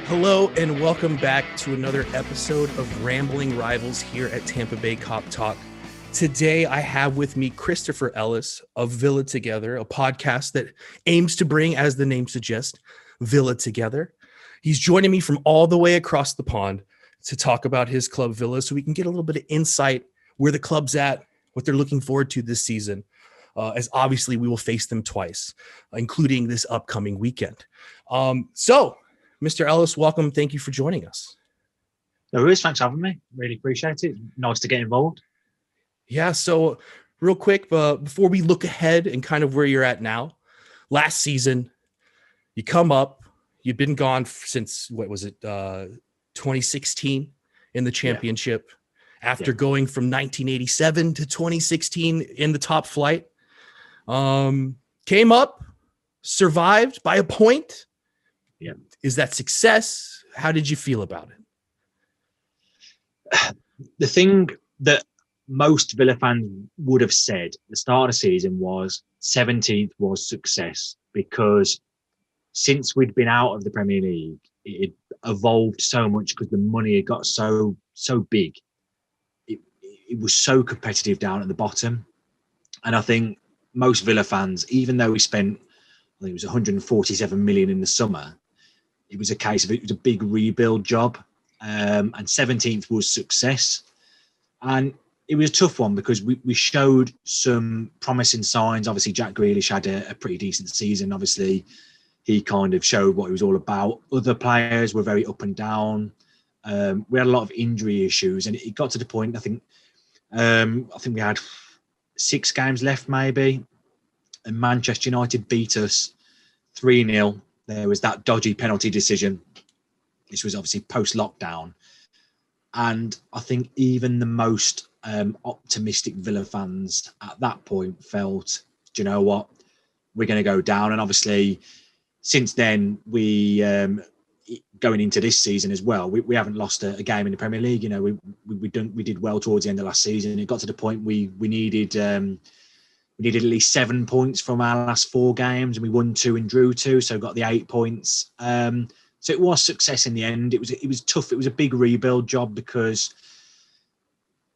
Hello and welcome back to another episode of Rambling Rivals here at Tampa Bay Cop Talk. Today I have with me Christopher Ellis of Villa Together, a podcast that aims to bring, as the name suggests, Villa together. He's joining me from all the way across the pond to talk about his club Villa so we can get a little bit of insight where the club's at, what they're looking forward to this season, as obviously we will face them twice, including this upcoming weekend. Mr. Ellis, welcome. Thank you for joining us. No worries. Thanks for having me. Really appreciate it. Nice to get involved. Yeah. So real quick, before we look ahead and kind of where you're at now, last season, you come up, you've been gone since, 2016 in the championship after going from 1987 to 2016 in the top flight. Came up, survived by a point. Yeah. Is that success? How did you feel about it? The thing that most Villa fans would have said at the start of the season was 17th was success, because since we'd been out of the Premier League, it had evolved so much because the money had got so big. It was so competitive down at the bottom. And I think most Villa fans, even though we spent, I think it was 147 million in the summer, it was a case of it was a big rebuild job, and 17th was success. And it was a tough one because we showed some promising signs. Obviously, Jack Grealish had a pretty decent season. Obviously, he kind of showed what he was all about. Other players were very up and down. We had a lot of injury issues, and it got to the point, I think we had 6 games left maybe, and Manchester United beat us 3-0. There was that dodgy penalty decision. This was obviously post-lockdown. And I think even the most optimistic Villa fans at that point felt, do you know what? We're going to go down. And obviously, since then, we going into this season as well, we haven't lost a game in the Premier League. You know, we did well towards the end of last season. It got to the point we needed at least 7 points from our last 4 games, and we won 2 and drew 2, so got the 8 points. So it was success in the end. It was tough. It was a big rebuild job because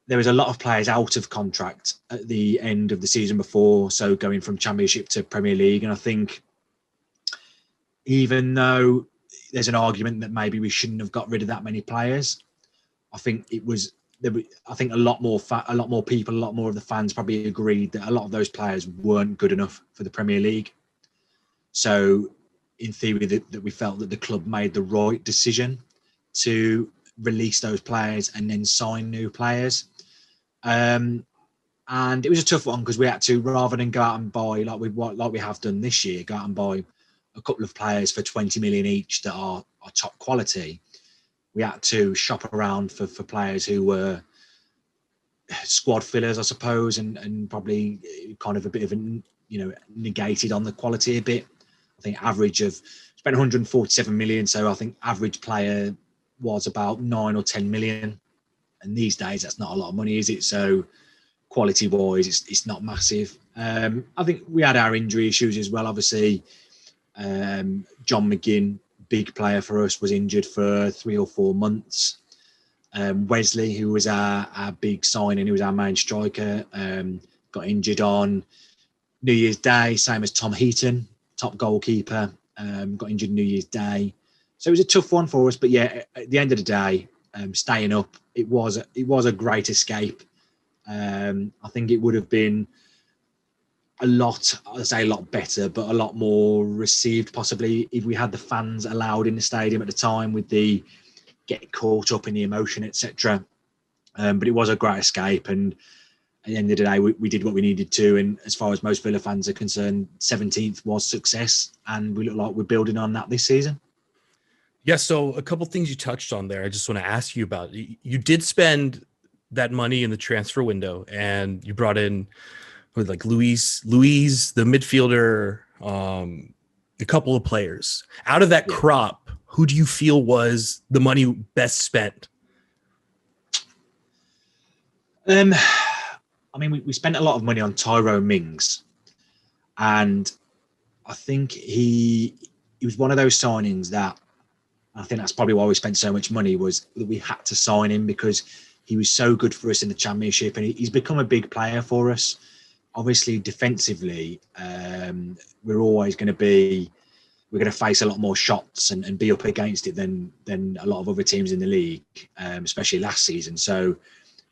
there was a lot of players out of contract at the end of the season before, so going from Championship to Premier League. And I think even though there's an argument that maybe we shouldn't have got rid of that many players, I think a lot more people, a lot more of the fans probably agreed that a lot of those players weren't good enough for the Premier League. So in theory, that we felt that the club made the right decision to release those players and then sign new players. And it was a tough one because we had to, rather than go out and buy like we have done this year, go out and buy a couple of players for 20 million each that are top quality. We had to shop around for players who were squad fillers, I suppose, and probably kind of a bit of negated on the quality a bit. I think average of spent 147 million, so I think average player was about 9 or 10 million. And these days, that's not a lot of money, is it? So quality-wise, it's not massive. I think we had our injury issues as well. Obviously, John McGinn, big player for us, was injured for 3 or 4 months. Wesley, who was our big signing, who was our main striker, got injured on New Year's Day, same as Tom Heaton, top goalkeeper, got injured New Year's Day. So it was a tough one for us. But yeah, at the end of the day, staying up, it was a great escape. I think it would have been a lot better, but a lot more received possibly if we had the fans allowed in the stadium at the time with the get caught up in the emotion, etc. But it was a great escape, and at the end of the day, we did what we needed to. And as far as most Villa fans are concerned, 17th was success, and we look like we're building on that this season. Yeah, so a couple things you touched on there I just want to ask you about. You did spend that money in the transfer window, and you brought in like Luis, the midfielder, a couple of players. Out of that crop, who do you feel was the money best spent? I mean, we spent a lot of money on Tyrone Mings, and I think he was one of those signings that I think that's probably why we spent so much money, was that we had to sign him because he was so good for us in the Championship, and he's become a big player for us. Obviously, defensively, we're always going to face a lot more shots and be up against it than a lot of other teams in the league, especially last season. So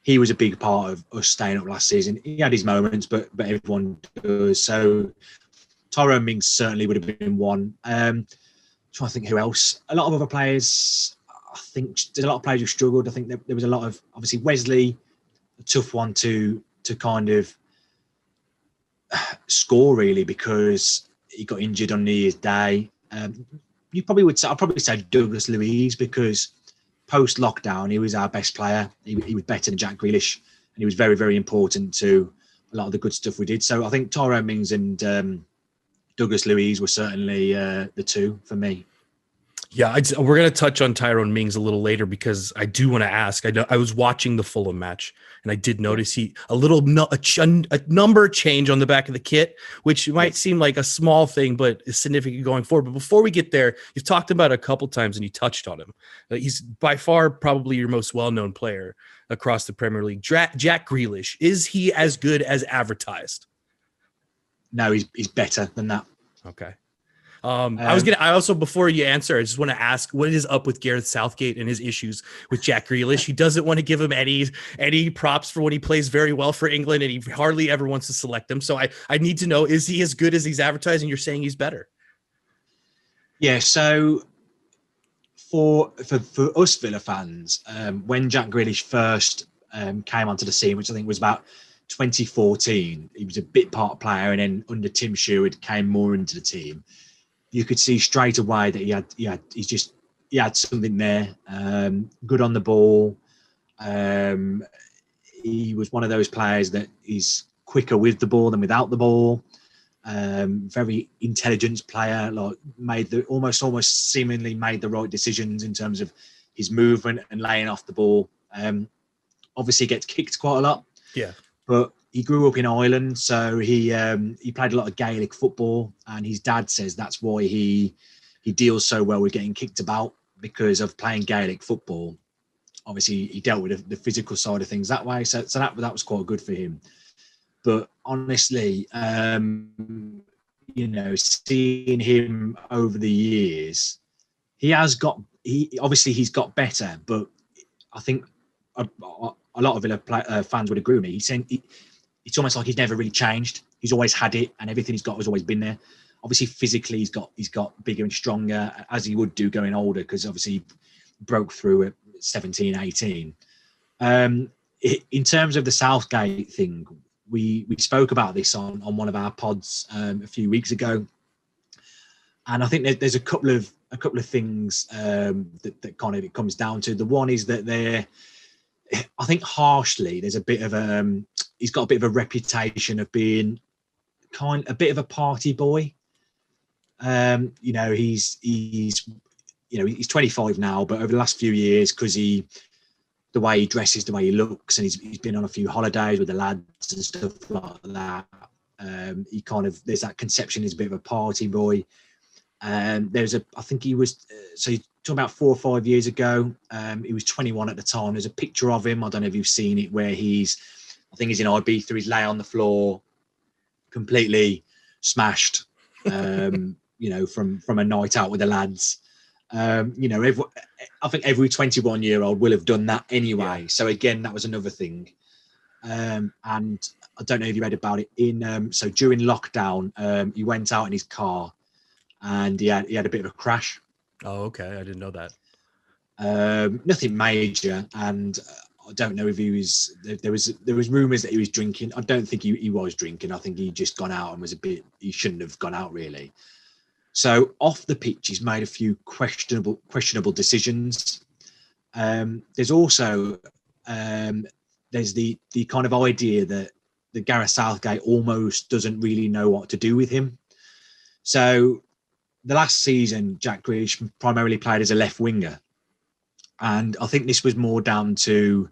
he was a big part of us staying up last season. He had his moments, but everyone does. So Tyrone Mings certainly would have been one. Trying to think who else. A lot of other players. I think there's a lot of players who struggled. I think there was a lot of, obviously Wesley, a tough one to kind of score really, because he got injured on New Year's Day. I'd probably say Douglas Luiz, because post lockdown he was our best player. He was better than Jack Grealish, and he was very, very important to a lot of the good stuff we did. So I think Tyrone Mings and Douglas Luiz were certainly the two for me. Yeah, we're going to touch on Tyrone Mings a little later, because I do want to ask. I was watching the Fulham match, and I did notice a number change on the back of the kit, which might seem like a small thing, but is significant going forward. But before we get there, you've talked about it a couple times, and you touched on him. He's by far probably your most well-known player across the Premier League. Jack Grealish, is he as good as advertised? No, he's better than that. Okay. I also, before you answer, I just want to ask, what is up with Gareth Southgate and his issues with Jack Grealish? He doesn't want to give him any props for when he plays very well for England, and he hardly ever wants to select him. So I need to know, is he as good as he's advertised? And you're saying he's better? Yeah. So for us Villa fans, when Jack Grealish first came onto the scene, which I think was about 2014, he was a bit part player, and then under Tim Sherwood came more into the team. You could see straight away that he had something there. Good on the ball. He was one of those players that is quicker with the ball than without the ball. Very intelligent player, like almost seemingly made the right decisions in terms of his movement and laying off the ball. Obviously gets kicked quite a lot. Yeah. But he grew up in Ireland, so he played a lot of Gaelic football, and his dad says that's why he deals so well with getting kicked about, because of playing Gaelic football. Obviously, he dealt with the physical side of things that way, so that was quite good for him. But honestly, seeing him over the years, he's got better, but I think a lot of Villa fans would agree with me. He's saying it's almost like he's never really changed. He's always had it, and everything he's got has always been there. Obviously, physically, he's got bigger and stronger, as he would do going older, because obviously he broke through at 17, 18. In terms of the Southgate thing, we spoke about this on one of our pods a few weeks ago, and I think there's a couple of things that kind of it comes down to. The one is that I think harshly, there's a bit of he's got a bit of a reputation of being a bit of a party boy. He's 25 now, but over the last few years, because the way he dresses, the way he looks, and he's been on a few holidays with the lads and stuff like that. There's that conception he's a bit of a party boy. I think he was, so you're talking about 4 or 5 years ago, he was 21 at the time. There's a picture of him, I don't know if you've seen it, where I think he's in Ibiza, he's lay on the floor, completely smashed, from a night out with the lads. I think every 21-year-old will have done that anyway. Yeah. So again, that was another thing. And I don't know if you read about it. So during lockdown, he went out in his car, and he had a bit of a crash. Oh, okay. I didn't know that. Nothing major, and I don't know if he was. There was rumours that he was drinking. I don't think he was drinking. I think he just gone out and was he shouldn't have gone out really. So off the pitch, he's made a few questionable decisions. There's also there's the kind of idea that the Gareth Southgate almost doesn't really know what to do with him. So the last season, Jack Grealish primarily played as a left winger, and I think this was more down to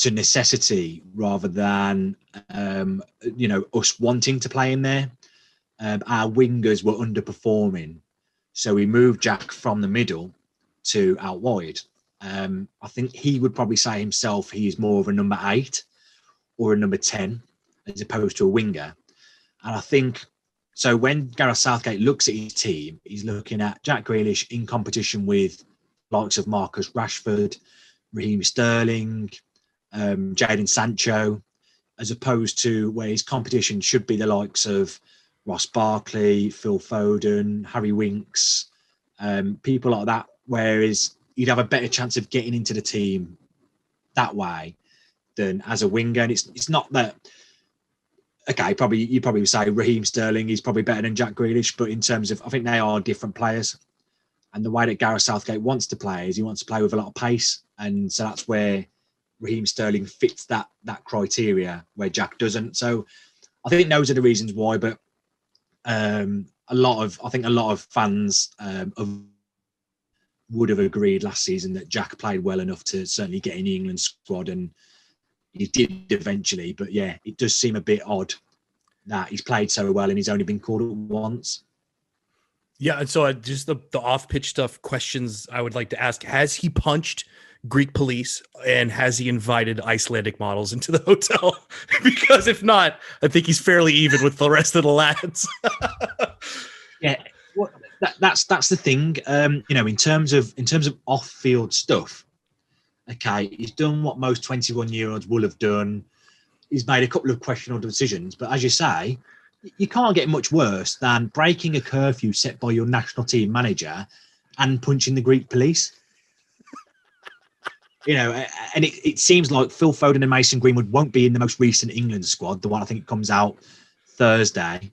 necessity rather than us wanting to play in there. Our wingers were underperforming, So we moved Jack from the middle to out wide. I think he would probably say himself he's more of a number 8 or a number 10 as opposed to a winger. And I think so when Gareth Southgate looks at his team, he's looking at Jack Grealish in competition with likes of Marcus Rashford, Raheem Sterling, Jadon Sancho, as opposed to where his competition should be the likes of Ross Barkley, Phil Foden, Harry Winks, people like that, whereas you'd have a better chance of getting into the team that way than as a winger. And it's not that, okay, you probably would say Raheem Sterling is probably better than Jack Grealish, but in terms of, I think they are different players. And the way that Gareth Southgate wants to play is he wants to play with a lot of pace. And so that's where Raheem Sterling fits that criteria where Jack doesn't. So I think those are the reasons why, but a lot of fans would have agreed last season that Jack played well enough to certainly get in the England squad, and he did eventually. But yeah, it does seem a bit odd that he's played so well and he's only been called up once. Yeah, and so just the off-pitch stuff questions I would like to ask. Has he punched Greek police, and has he invited Icelandic models into the hotel? Because if not, I think he's fairly even with the rest of the lads. Yeah, well, that's the thing. In terms of off-field stuff, okay, he's done what most 21-year-olds will have done. He's made a couple of questionable decisions, but as you say, you can't get much worse than breaking a curfew set by your national team manager and punching the Greek police. And it seems like Phil Foden and Mason Greenwood won't be in the most recent England squad, the one I think comes out Thursday.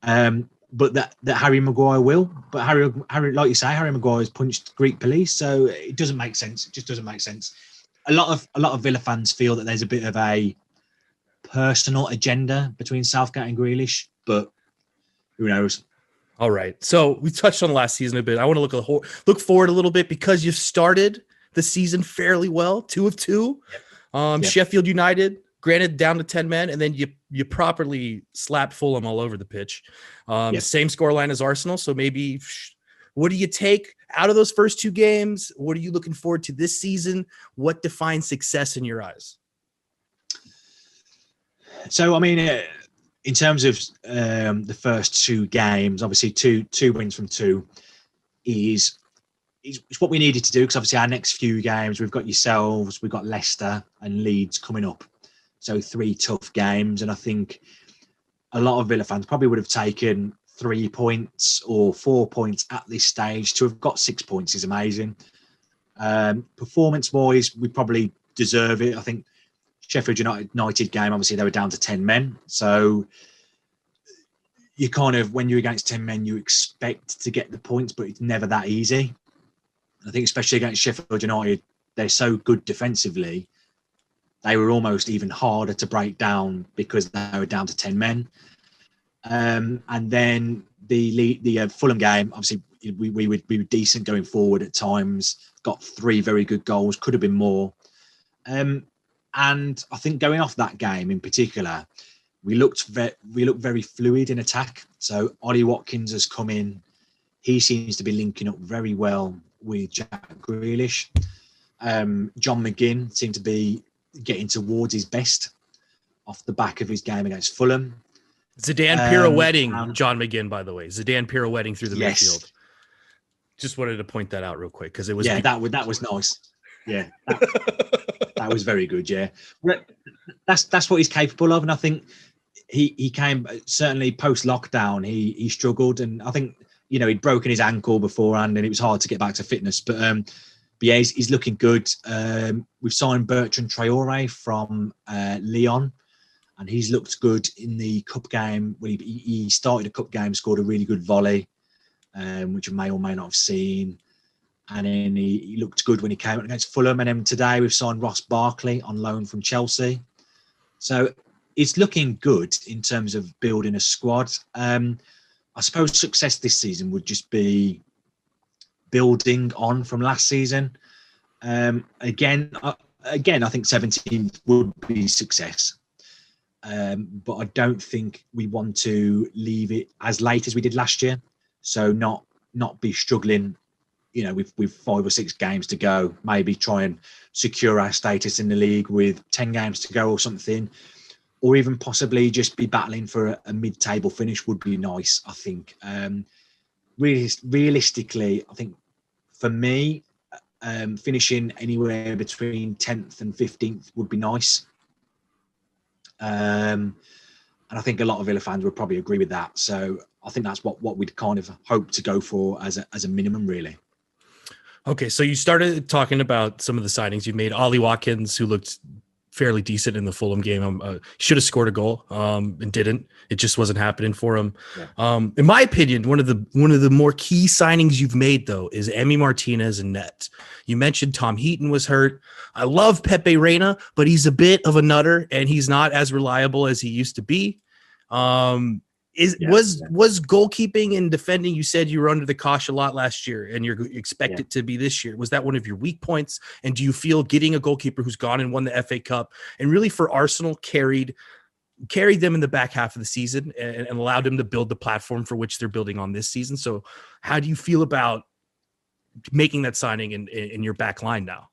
But that Harry Maguire will. But Harry, like you say, Harry Maguire has punched Greek police, so it doesn't make sense. It just doesn't make sense. A lot of Villa fans feel that there's a bit of a personal agenda between Southgate and Grealish, but who knows? All right. So we touched on last season a bit. I want to look forward a little bit because you've started the season fairly well, 2 of 2. Yep. Sheffield United, granted down to 10 men, and then you properly slapped Fulham all over the pitch. Same scoreline as Arsenal. So maybe what do you take out of those first 2 games? What are you looking forward to this season? What defines success in your eyes? So, I mean, in terms of the first 2 games, obviously two wins from 2 is what we needed to do, because obviously our next few games, we've got yourselves, we've got Leicester and Leeds coming up. So 3 tough games. And I think a lot of Villa fans probably would have taken 3 points or 4 points at this stage. To have got 6 points is amazing. Performance-wise, we probably deserve it. I think Sheffield United game, obviously they were down to 10 men. So you kind of, when you're against 10 men, you expect to get the points, but it's never that easy. I think especially against Sheffield United, they're so good defensively. They were almost even harder to break down because they were down to 10 men. And then the Fulham game, obviously we were decent going forward at times. Got 3 very good goals, could have been more. And I think going off that game in particular, we looked very fluid in attack. So Ollie Watkins has come in. He seems to be linking up very well with Jack Grealish. John McGinn seemed to be getting towards his best off the back of his game against Fulham. Zidane pirouetting John McGinn, by the way. Zidane pirouetting through the midfield. Just wanted to point that out real quick because it was that was nice. Yeah, that was very good. Yeah, that's what he's capable of, and I think he came certainly post lockdown. He struggled, and I think he'd broken his ankle beforehand, and it was hard to get back to fitness. But yeah, he's looking good. We've signed Bertrand Traore from Lyon, and he's looked good in the cup game. When he started a cup game, scored a really good volley, which you may or may not have seen. And then he looked good when he came out against Fulham. And then today we've signed Ross Barkley on loan from Chelsea. So it's looking good in terms of building a squad. I suppose success this season would just be building on from last season. Again, I think 17th would be success. But I don't think we want to leave it as late as we did last year. So not not be struggling, with 5 or 6 games to go, maybe try and secure our status in the league with 10 games to go or something, or even possibly just be battling for a mid-table finish would be nice, I think. Realistically, I think for me, finishing anywhere between 10th and 15th would be nice. And I think a lot of Villa fans would probably agree with that. So I think that's what we'd kind of hope to go for as a minimum, really. Okay, so you started talking about some of the signings you made. Ollie Watkins, who looked fairly decent in the Fulham game, should have scored a goal and didn't. It just wasn't happening for him. Yeah. In my opinion, one of the more key signings you've made, though, is Emi Martinez in net. You mentioned Tom Heaton was hurt. I love Pepe Reina, but he's a bit of a nutter, and he's not as reliable as he used to be. Was goalkeeping and defending, you said you were under the cosh a lot last year and you expect it to be this year. Was that one of your weak points? And do you feel getting a goalkeeper who's gone and won the FA Cup and really for Arsenal carried them in the back half of the season and allowed them to build the platform for which they're building on this season? So how do you feel about making that signing in your back line now?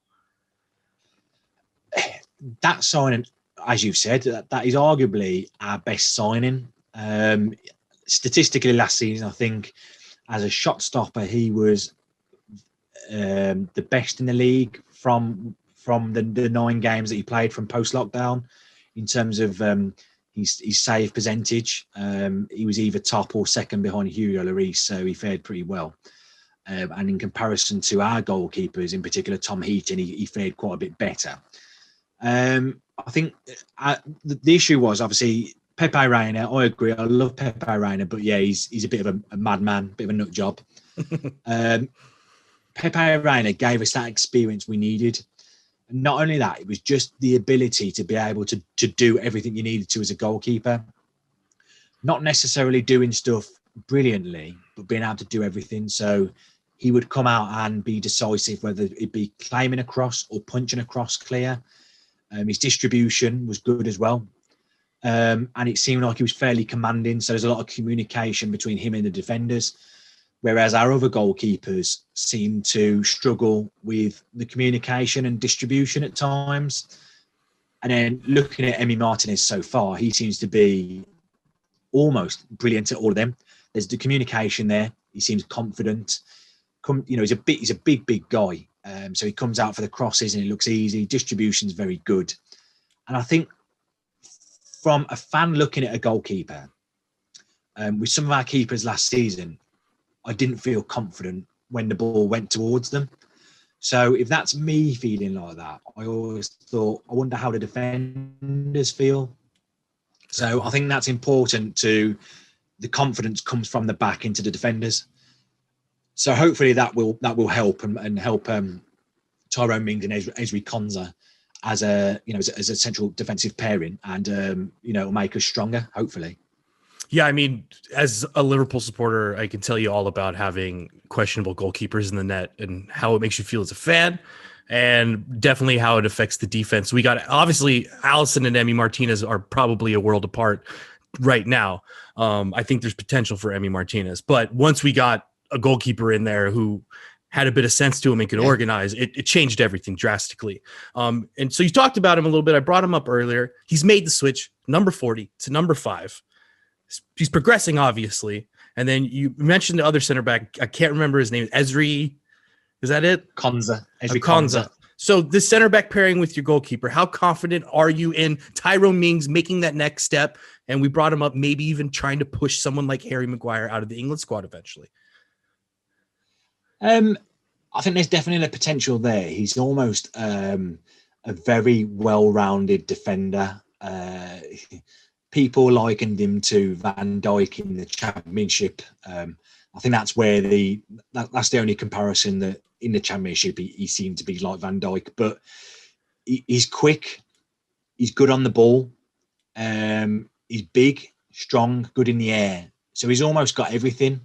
That signing, as you've said, that is arguably our best signing. Statistically last season, I think as a shot stopper, he was the best in the league from the 9 games that he played from post-lockdown in terms of his save percentage. He was either top or second behind Hugo Lloris, so he fared pretty well. And in comparison to our goalkeepers, in particular Tom Heaton, he fared quite a bit better. I think the issue was obviously Pepe Reina. I agree. I love Pepe Reina, but yeah, he's a bit of a madman, a bit of a nut job. Pepe Reina gave us that experience we needed. And not only that, it was just the ability to be able to do everything you needed to as a goalkeeper. Not necessarily doing stuff brilliantly, but being able to do everything. So he would come out and be decisive, whether it be claiming a cross or punching a cross clear. His distribution was good as well. And it seemed like he was fairly commanding. So there's a lot of communication between him and the defenders, whereas our other goalkeepers seem to struggle with the communication and distribution at times. And then looking at Emi Martinez so far, he seems to be almost brilliant at all of them. There's the communication there. He seems confident. He's a big guy. So he comes out for the crosses and it looks easy. Distribution's very good. And I think from a fan looking at a goalkeeper, with some of our keepers last season, I didn't feel confident when the ball went towards them. So if that's me feeling like that, I always thought, I wonder how the defenders feel. So I think that's important to the confidence comes from the back into the defenders. So hopefully that will help and help Tyrone Mings and Ezri Konsa as a central defensive pairing, and it'll make us stronger, hopefully. Yeah, I mean, as a Liverpool supporter, I can tell you all about having questionable goalkeepers in the net and how it makes you feel as a fan, and definitely how it affects the defense. We got, obviously, Alisson and Emi Martinez are probably a world apart right now. I think there's potential for Emi Martinez, but once we got a goalkeeper in there who had a bit of sense to him and could organize, it changed everything drastically. And so you talked about him a little bit. I brought him up earlier. He's made the switch, number 40 to number 5. He's progressing, obviously. And then you mentioned the other center back. I can't remember his name. Ezri, is that it? Konsa. Ezri Konsa. So this center back pairing with your goalkeeper, how confident are you in Tyrone Mings making that next step? And we brought him up, maybe even trying to push someone like Harry Maguire out of the England squad eventually. I think there's definitely a potential there. He's almost a very well-rounded defender. People likened him to Van Dijk in the Championship. I think that's where that's the only comparison that in the Championship he seemed to be like Van Dijk. But he's quick, he's good on the ball, he's big, strong, good in the air. So he's almost got everything.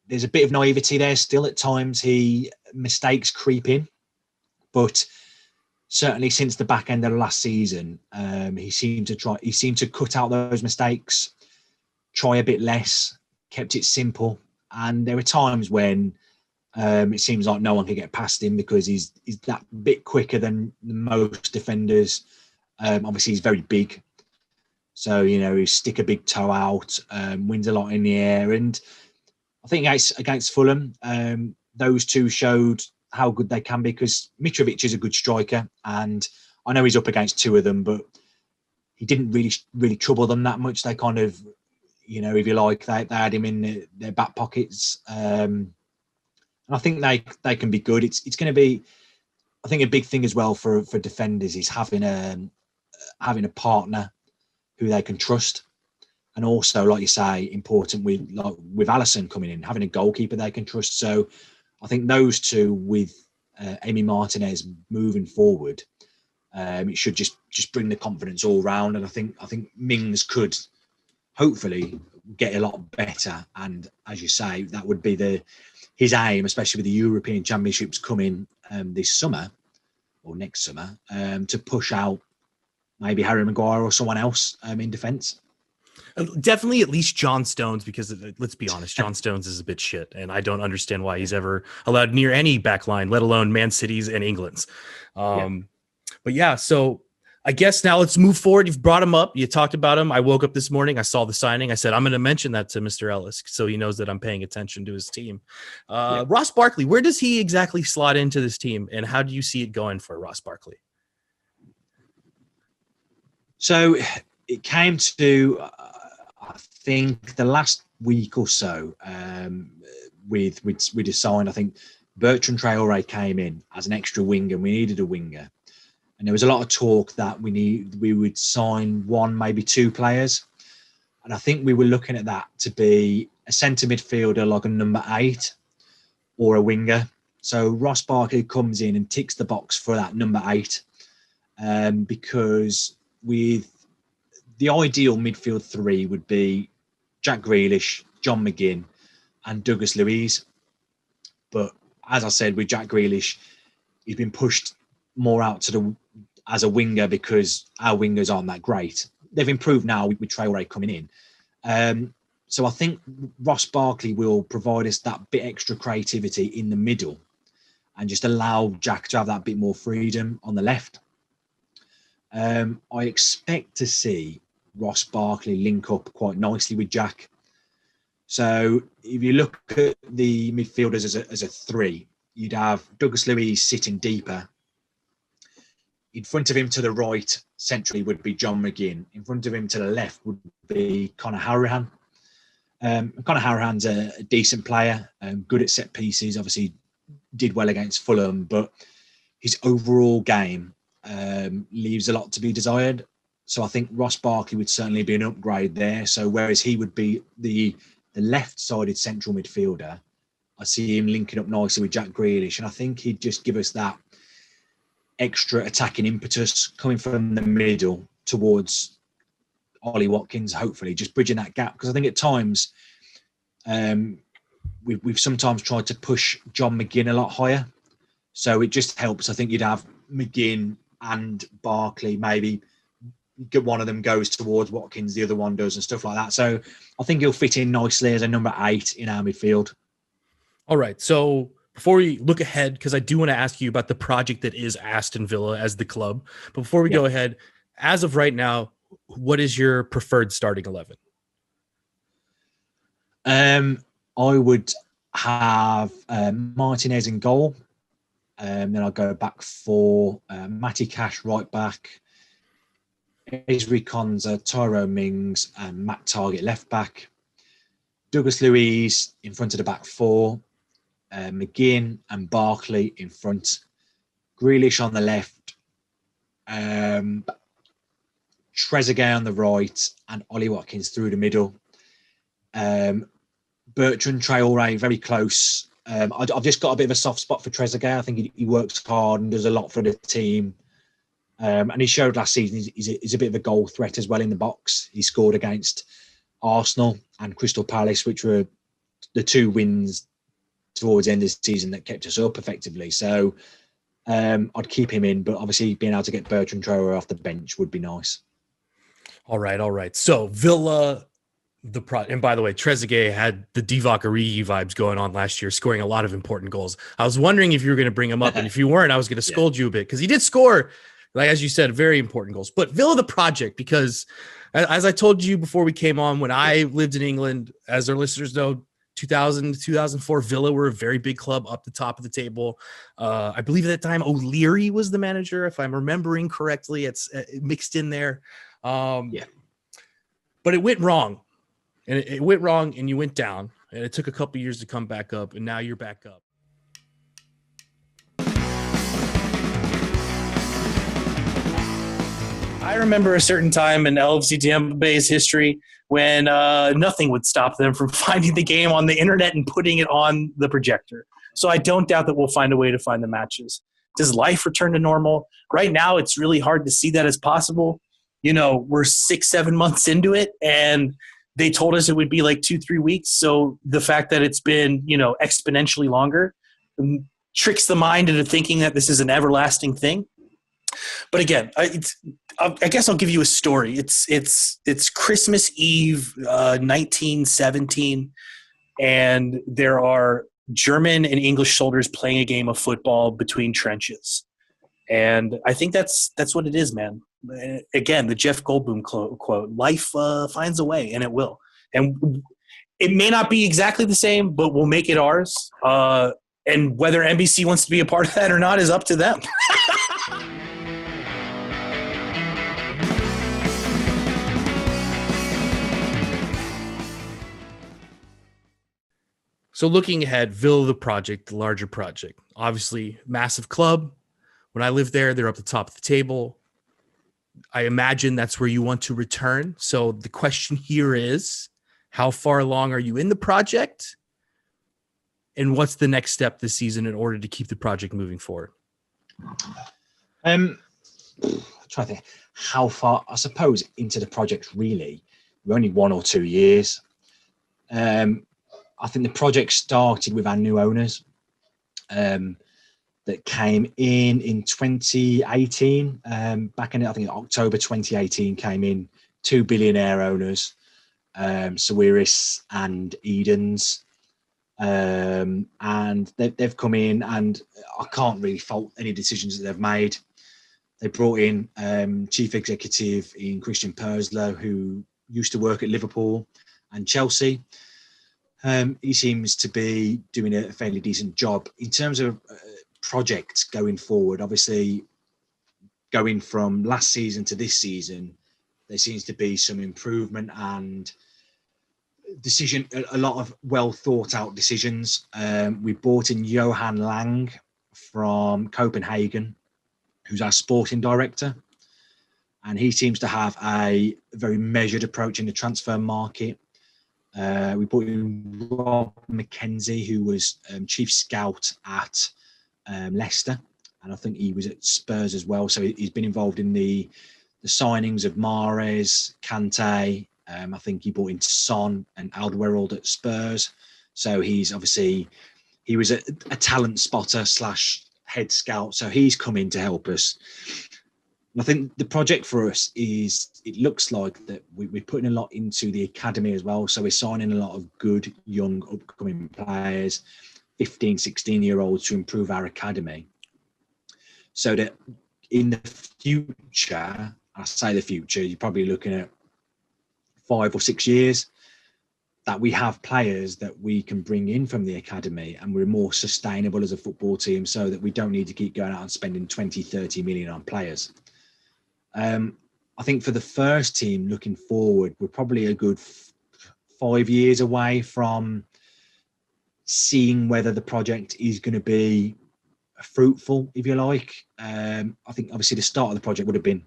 There's a bit of naivety there still at times. Mistakes creep in, but certainly since the back end of last season, he seemed to cut out those mistakes, try a bit less, kept it simple. And there are times when it seems like no one can get past him because he's that bit quicker than most defenders. Obviously, he's very big. So, he stick a big toe out, wins a lot in the air. And I think against Fulham, those two showed how good they can be, because Mitrovic is a good striker. And I know he's up against two of them, but he didn't really trouble them that much. They kind of, if you like, they had him in their back pockets. And I think they can be good. It's going to be, I think, a big thing as well for defenders is having a partner who they can trust. And also, like you say, important with Alisson coming in, having a goalkeeper they can trust. So I think those two with Emi Martinez moving forward, it should just bring the confidence all round. And I think Mings could hopefully get a lot better. And as you say, that would be his aim, especially with the European Championships coming this summer or next summer, to push out maybe Harry Maguire or someone else in defence. Definitely at least John Stones, because let's be honest, John Stones is a bit shit, and I don't understand why he's ever allowed near any back line, let alone Man City's and England's. But yeah, so I guess now let's move forward. You've brought him up. You talked about him. I woke up this morning. I saw the signing. I said, I'm going to mention that to Mr. Ellis so he knows that I'm paying attention to his team. Ross Barkley, where does he exactly slot into this team, and how do you see it going for Ross Barkley? So it came to... I think the last week or so, we decided, I think Bertrand Traoré came in as an extra winger. We needed a winger, and there was a lot of talk that we would sign one, maybe two players, and I think we were looking at that to be a centre midfielder, like a number 8, or a winger. So Ross Barkley comes in and ticks the box for that number 8, because with the ideal midfield 3 would be Jack Grealish, John McGinn, and Douglas Luiz. But as I said, with Jack Grealish, he's been pushed more out as a winger because our wingers aren't that great. They've improved now with Traoré coming in. So I think Ross Barkley will provide us that bit extra creativity in the middle and just allow Jack to have that bit more freedom on the left. I expect to see Ross Barkley link up quite nicely with Jack. So if you look at the midfielders as a 3, you'd have Douglas Luiz sitting deeper. In front of him to the right, centrally, would be John McGinn. In front of him to the left would be Conor Hourihane. Conor Hourihane's a decent player, good at set pieces, obviously did well against Fulham, but his overall game leaves a lot to be desired. So I think Ross Barkley would certainly be an upgrade there. So whereas he would be the left-sided central midfielder, I see him linking up nicely with Jack Grealish. And I think he'd just give us that extra attacking impetus coming from the middle towards Ollie Watkins, hopefully, just bridging that gap. Because I think at times we've sometimes tried to push John McGinn a lot higher. So it just helps. I think you'd have McGinn and Barkley maybe one of them goes towards Watkins, the other one does, and stuff like that. So I think he'll fit in nicely as a number 8 in our midfield. All right. So before we look ahead, because I do want to ask you about the project that is Aston Villa as the club. But before we go ahead, as of right now, what is your preferred starting 11? I would have Martinez in goal. Then I'll go back for Matty Cash right back, Ezri Konsa, Tyrone Mings, and Matt Targett left back. Douglas Luiz in front of the back 4. McGinn and Barkley in front. Grealish on the left. Trezeguet on the right, and Ollie Watkins through the middle. Bertrand Traoré very close. I've just got a bit of a soft spot for Trezeguet. I think he works hard and does a lot for the team. And he showed last season he's a bit of a goal threat as well in the box. He scored against Arsenal and Crystal Palace, which were the 2 wins towards the end of the season that kept us up effectively. So I'd keep him in, but obviously being able to get Bertrand Traoré off the bench would be nice. All right. So Villa, And by the way, Trezeguet had the Divock Origi vibes going on last year, scoring a lot of important goals. I was wondering if you were going to bring him up, and if you weren't, I was going to scold you a bit because he did score, like as you said, very important goals. But Villa the project, because as I told you before we came on, when I lived in England, as our listeners know, 2000 to 2004, Villa were a very big club up the top of the table. I believe at that time O'Leary was the manager, if I'm remembering correctly. It's mixed in there. But it went wrong. And it went wrong, and you went down, and it took a couple years to come back up, and now you're back up. I remember a certain time in LFC Tampa Bay's history when nothing would stop them from finding the game on the internet and putting it on the projector. So I don't doubt that we'll find a way to find the matches. Does life return to normal? Right now, it's really hard to see that as possible. You know, we're 6-7 months into it, and they told us it would be like 2-3 weeks. So the fact that it's been, you know, exponentially longer tricks the mind into thinking that this is an everlasting thing. But again, I guess I'll give you a story. It's Christmas Eve, 1917, and there are German and English soldiers playing a game of football between trenches. And I think that's what it is, man. Again, the Jeff Goldblum quote, life finds a way, and it will. And it may not be exactly the same, but we'll make it ours. And whether NBC wants to be a part of that or not is up to them. So looking ahead, Villa the project, the larger project, obviously massive club. When I lived there, they're up the top of the table. I imagine that's where you want to return. So the question here is, how far along are you in the project? And what's the next step this season in order to keep the project moving forward? I'm trying to think how far, I suppose, into the project really. We're only 1 or 2 years. I think the project started with our new owners. That came in 2018. Back in, I think, October 2018 came in 2 billionaire owners, Sawiris and Edens. And they've come in, and I can't really fault any decisions that they've made. They brought in chief executive in Christian Perslow, who used to work at Liverpool and Chelsea. He seems to be doing a fairly decent job. In terms of projects going forward, obviously going from last season to this season, there seems to be some improvement and a lot of well thought out decisions. We brought in Johan Lang from Copenhagen, who's our sporting director, and he seems to have a very measured approach in the transfer market. We brought in Rob McKenzie, who was chief scout at Leicester, and I think he was at Spurs as well. So he's been involved in the signings of Mahrez, Kante. I think he brought in Son and Alderweireld at Spurs. So he was a talent spotter / head scout. So he's come in to help us. And I think the project for us it looks like that we're putting a lot into the academy as well. So we're signing a lot of good, young, upcoming players, 15, 16-year-olds to improve our academy. So that in the future, I say the future, you're probably looking at 5 or 6 years, that we have players that we can bring in from the academy, and we're more sustainable as a football team, so that we don't need to keep going out and spending 20, 30 million on players. I think for the first team, looking forward, we're probably a good 5 years away from seeing whether the project is going to be fruitful, if you like. I think obviously the start of the project would have been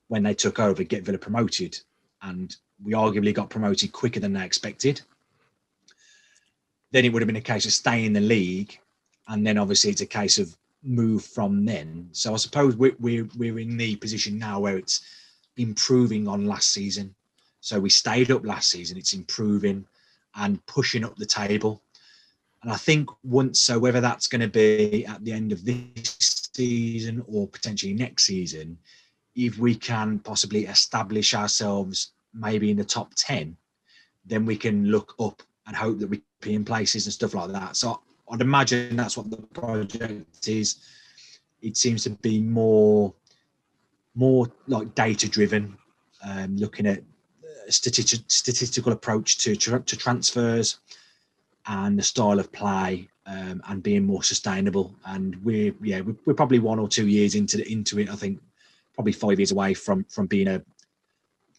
when they took over, get Villa promoted, and we arguably got promoted quicker than they expected. Then it would have been a case of staying in the league, and then obviously it's a case of move from then. So I suppose we're in the position now where it's improving on last season. So we stayed up last season, it's improving and pushing up the table. And I think whether that's going to be at the end of this season or potentially next season, if we can possibly establish ourselves maybe in the top 10, then we can look up and hope that we be in places and stuff like that. So I'd imagine that's what the project is. It seems to be more like data driven, looking at statistical approach to transfers and the style of play, and being more sustainable. And we're probably 1 or 2 years into it. I think probably 5 years away from being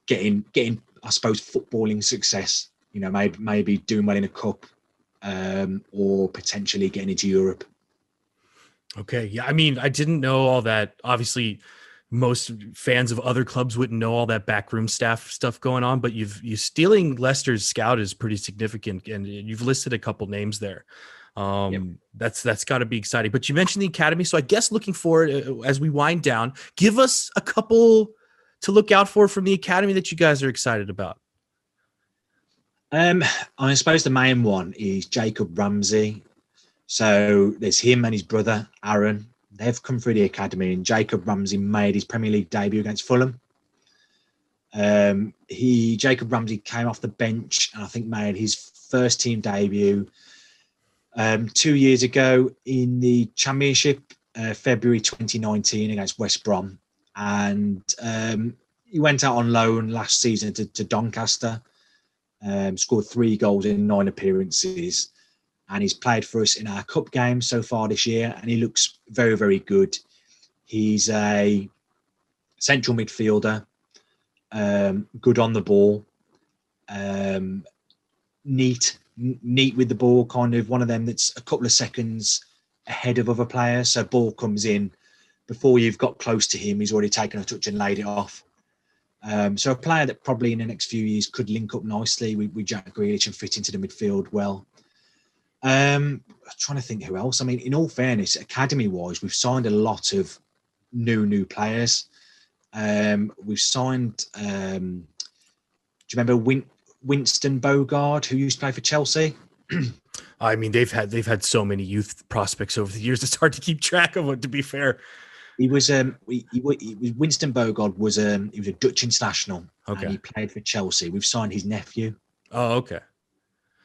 getting I suppose footballing success. Maybe doing well in a cup, or potentially getting into Europe. Okay. Yeah. I mean, I didn't know all that. Obviously, most fans of other clubs wouldn't know all that backroom staff stuff going on, but you stealing Leicester's scout is pretty significant, and you've listed a couple names there. Yep. That's got to be exciting. But you mentioned the academy, so I guess looking forward, as we wind down, give us a couple to look out for from the academy that you guys are excited about. I suppose the main one is Jacob Ramsey. So there's him and his brother Aaron. They've come through the academy, and Jacob Ramsey made his Premier League debut against Fulham. Jacob Ramsey came off the bench and I think made his first team debut 2 years ago in the Championship, February 2019 against West Brom. And he went out on loan last season to Doncaster, scored 3 goals in 9 appearances. And he's played for us in our cup games so far this year, and he looks very, very good. He's a central midfielder, good on the ball, neat with the ball, kind of one of them that's a couple of seconds ahead of other players. So ball comes in, before you've got close to him, he's already taken a touch and laid it off. So a player that probably in the next few years could link up nicely with Jack Grealish and fit into the midfield well. I'm trying to think who else. I mean, in all fairness, academy-wise, we've signed a lot of new players. We've signed. Do you remember Winston Bogard, who used to play for Chelsea? I mean, they've had so many youth prospects over the years. It's hard to keep track of it. To be fair, he was Winston Bogard was he was a Dutch international. Okay. And he played for Chelsea. We've signed his nephew. Oh, okay.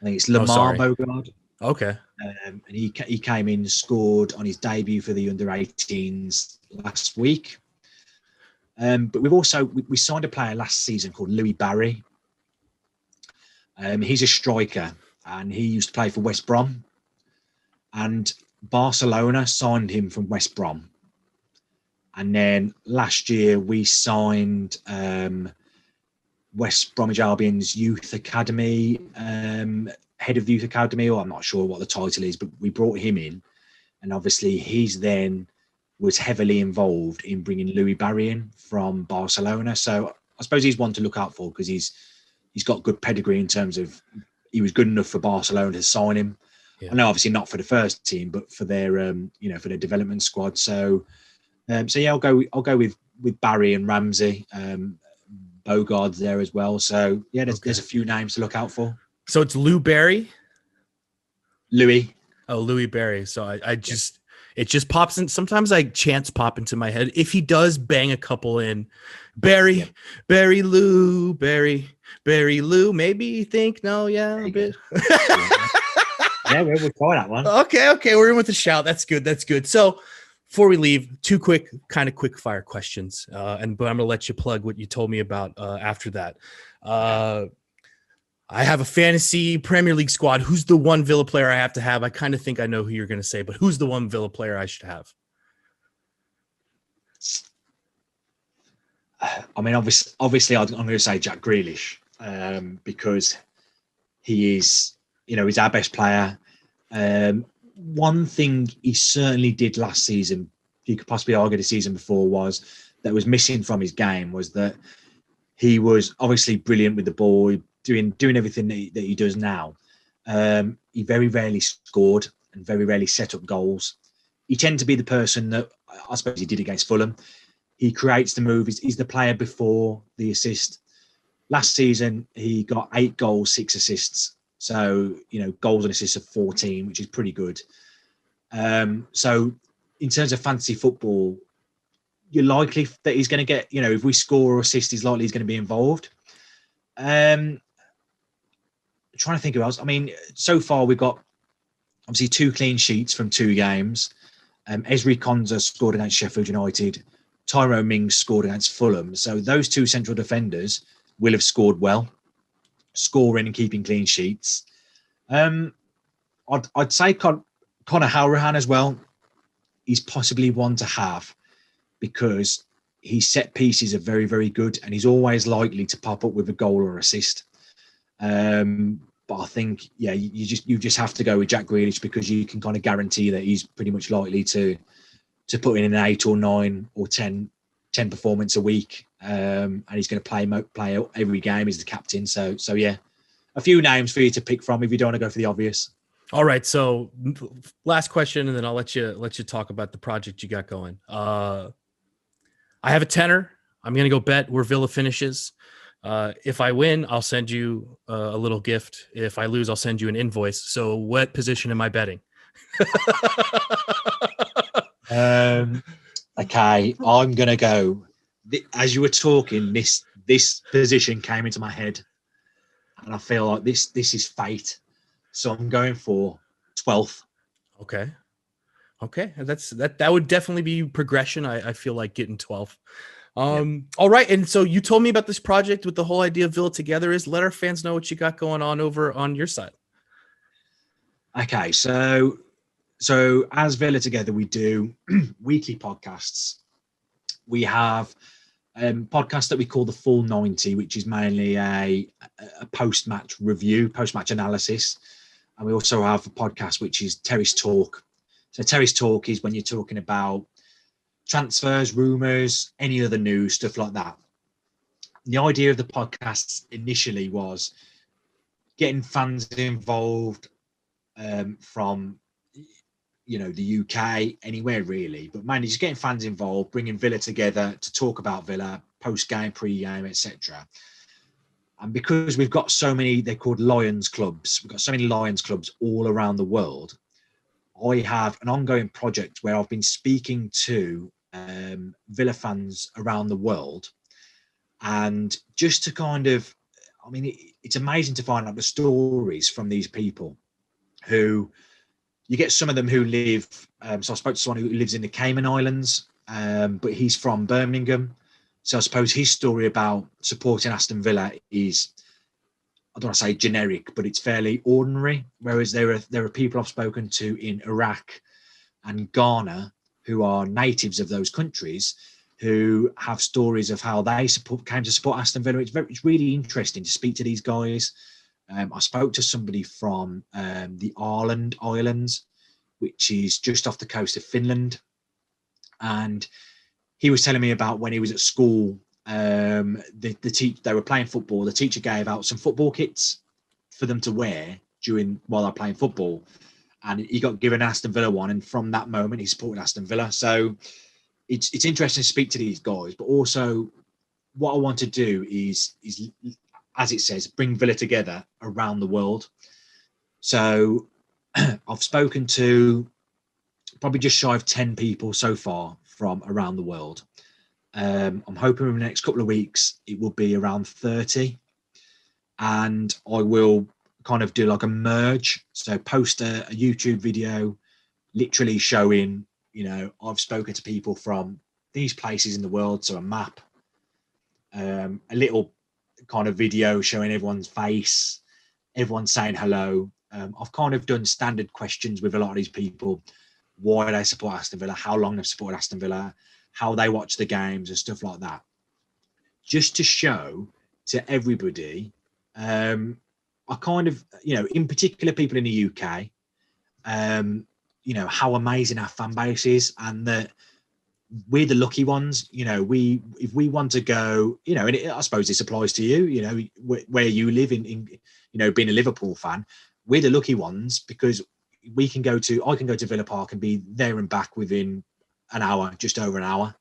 I think it's Lamar Bogard. Okay. And he came in and scored on his debut for the under-18s last week. But we've also we signed a player last season called Louis Barry. He's a striker, and he used to play for West Brom. And Barcelona signed him from West Brom. And then last year we signed West Bromwich Albion's youth academy, head of youth academy, or I'm not sure what the title is, but we brought him in. And obviously he's then was heavily involved in bringing Louis Barry in from Barcelona. So I suppose he's one to look out for, because he's got good pedigree in terms of he was good enough for Barcelona to sign him. Yeah. I know obviously not for the first team, but for their for their development squad. So yeah, I'll go with Barry and Ramsey. Bogard's there as well. So yeah, there's a few names to look out for. So it's Lou Barry? Louis. Oh, Louis Barry. So I just, it just pops in. Sometimes I chance pop into my head. If he does bang a couple in, Barry, Barry Lou, Barry Lou, maybe you think, no, yeah, a bit. Yeah, we'll try that one. Okay. We're in with a shout. That's good. So before we leave, 2 quick fire questions. But I'm going to let you plug what you told me about after that. I have a fantasy Premier League squad. Who's the one Villa player I have to have? I kind of think I know who you're going to say, but who's the one Villa player I should have? I mean, obviously, I'm going to say Jack Grealish, because he is, he's our best player. One thing he certainly did last season, you could possibly argue the season before, that was missing from his game was that he was obviously brilliant with the ball, doing everything that he does now. He very rarely scored and very rarely set up goals. He tended to be the person that I suppose he did against Fulham. He creates the move. He's the player before the assist. Last season, he got 8 goals, 6 assists. So, goals and assists of 14, which is pretty good. So in terms of fantasy football, you're likely that he's going to get, if we score or assist, he's likely he's going to be involved. trying to think who else. I mean, so far we've got obviously 2 clean sheets from 2 games. Ezri Konsa scored against Sheffield United. Tyrone Mings scored against Fulham. So those 2 central defenders will have scored well, scoring and keeping clean sheets. I'd say Conor Halrahan as well. He's possibly one to have because his set pieces are very, very good, and he's always likely to pop up with a goal or assist. But I think, yeah, you just have to go with Jack Grealish because you can kind of guarantee that he's pretty much likely to put in an 8 or 9 or 10 performance a week, and he's going to play every game. He's the captain, so yeah, a few names for you to pick from if you don't want to go for the obvious. All right, so last question, and then I'll let you talk about the project you got going. I have a tenner. I'm going to go bet where Villa finishes. If I win, I'll send you a little gift. If I lose, I'll send you an invoice. So what position am I betting? Okay, I'm going to go. As you were talking, this position came into my head, and I feel like this is fate. So I'm going for 12th. Okay. That would definitely be progression. I feel like getting 12th. All right. And so you told me about this project with the whole idea of Villa Together is. Let our fans know what you got going on over on your side. Okay. So as Villa Together, we do weekly podcasts. We have podcast that we call the Full 90, which is mainly a post-match review, post-match analysis. And we also have a podcast, which is Terrace Talk. So Terrace Talk is when you're talking about transfers, rumours, any other news, stuff like that. The idea of the podcast initially was getting fans involved from, the UK, anywhere really, but mainly just getting fans involved, bringing Villa together to talk about Villa, post-game, pre-game, etc. And because we've got so many, they're called Lions clubs. We've got so many Lions clubs all around the world. I have an ongoing project where I've been speaking to Villa fans around the world. And just to kind of, it's amazing to find out the stories from these people who, you get some of them who live, so I spoke to someone who lives in the Cayman Islands, but he's from Birmingham. So I suppose his story about supporting Aston Villa is, I don't want to say generic, but it's fairly ordinary. Whereas there are people I've spoken to in Iraq and Ghana who are natives of those countries who have stories of how they came to support Aston Villa. It's really interesting to speak to these guys. I spoke to somebody from the Åland Islands, which is just off the coast of Finland, and he was telling me about when he was at school. They were playing football. The teacher gave out some football kits for them to wear while they're playing football, and he got given Aston Villa one. And from that moment, he supported Aston Villa. So it's interesting to speak to these guys, but also what I want to do is as it says, bring Villa together around the world. So I've spoken to probably just shy of 10 people so far from around the world. I'm hoping in the next couple of weeks it will be around 30, and I will kind of do like a merge. So post a YouTube video literally showing, I've spoken to people from these places in the world. So a map, a little kind of video showing everyone's face, everyone saying hello. I've kind of done standard questions with a lot of these people. Why they support Aston Villa, how long they've supported Aston Villa, how they watch the games and stuff like that. Just to show to everybody, I kind of, in particular people in the UK, how amazing our fan base is, and that we're the lucky ones. If we want to go, and I suppose this applies to you, where you live in, being a Liverpool fan, we're the lucky ones because I can go to Villa Park and be there and back within an hour, just over an hour.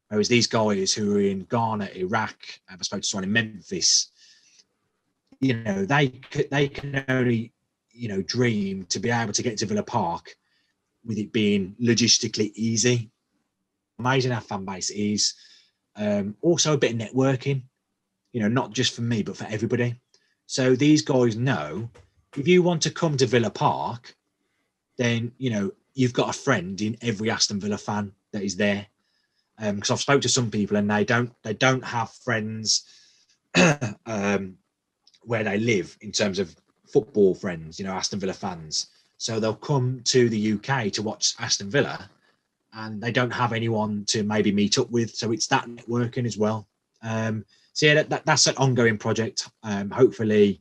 Whereas these guys who are in Ghana, Iraq, I spoke to someone in Memphis, they can only, dream to be able to get to Villa Park with it being logistically easy. Amazing our fan base is. Also a bit of networking, not just for me, but for everybody. So these guys know if you want to come to Villa Park, then you've got a friend in every Aston Villa fan that is there. Because I've spoke to some people and they don't have friends where they live in terms of football friends, Aston Villa fans. So they'll come to the UK to watch Aston Villa, and they don't have anyone to maybe meet up with. So it's that networking as well. So yeah, that's an ongoing project. Hopefully,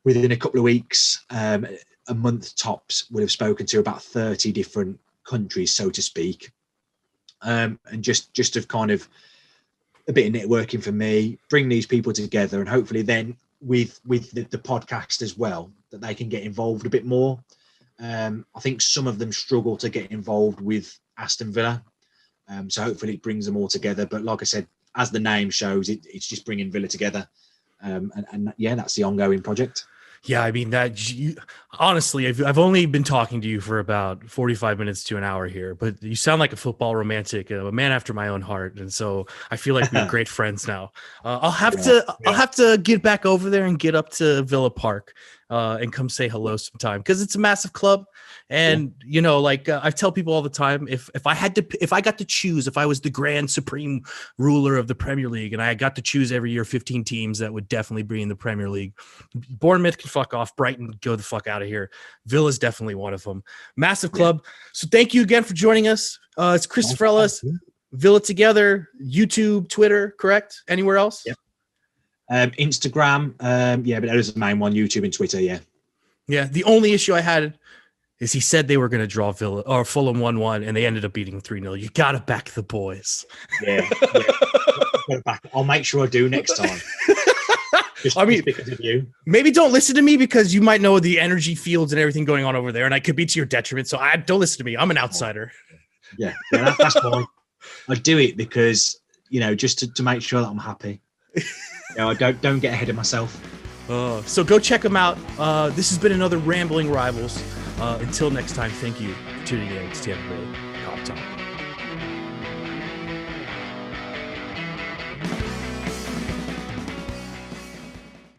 within a couple of weeks, a month tops, we'll have spoken to about 30 different countries, so to speak. And just of kind of a bit of networking for me, bring these people together, and hopefully then with the podcast as well, that they can get involved a bit more. I think some of them struggle to get involved with Aston Villa. So hopefully it brings them all together. But like I said, as the name shows, it's just bringing Villa together. And yeah, that's the ongoing project. Yeah, I mean honestly, I've only been talking to you for about 45 minutes to an hour here, but you sound like a football romantic, a man after my own heart, and so I feel like we're great friends now. I'll have to get back over there and get up to Villa Park and come say hello sometime, because it's a massive club. And I tell people all the time, if I got to choose, if I was the grand supreme ruler of the Premier League and I got to choose every year 15 teams that would definitely be in the Premier League, Bournemouth can fuck off, Brighton go the fuck out of here, Villa's definitely one of them. Massive club. So thank you again for joining us. It's Chris Ellis, Villa Together, YouTube, Twitter, correct? Anywhere else? Yeah. Instagram, but that is the main one. YouTube and Twitter, yeah. The only issue I had is he said they were going to draw Villa or Fulham 1-1, and they ended up beating 3-0. You got to back the boys. Yeah. I'll make sure I do next time. Just because of you. Maybe don't listen to me, because you might know the energy fields and everything going on over there, and I could be to your detriment. So don't listen to me. I'm an outsider. Yeah, that's fine. I do it because just to make sure that I'm happy. I don't get ahead of myself. So go check them out. This has been another Rambling Rivals. Until next time, thank you for tuning in to Tampa Bay Cop Talk.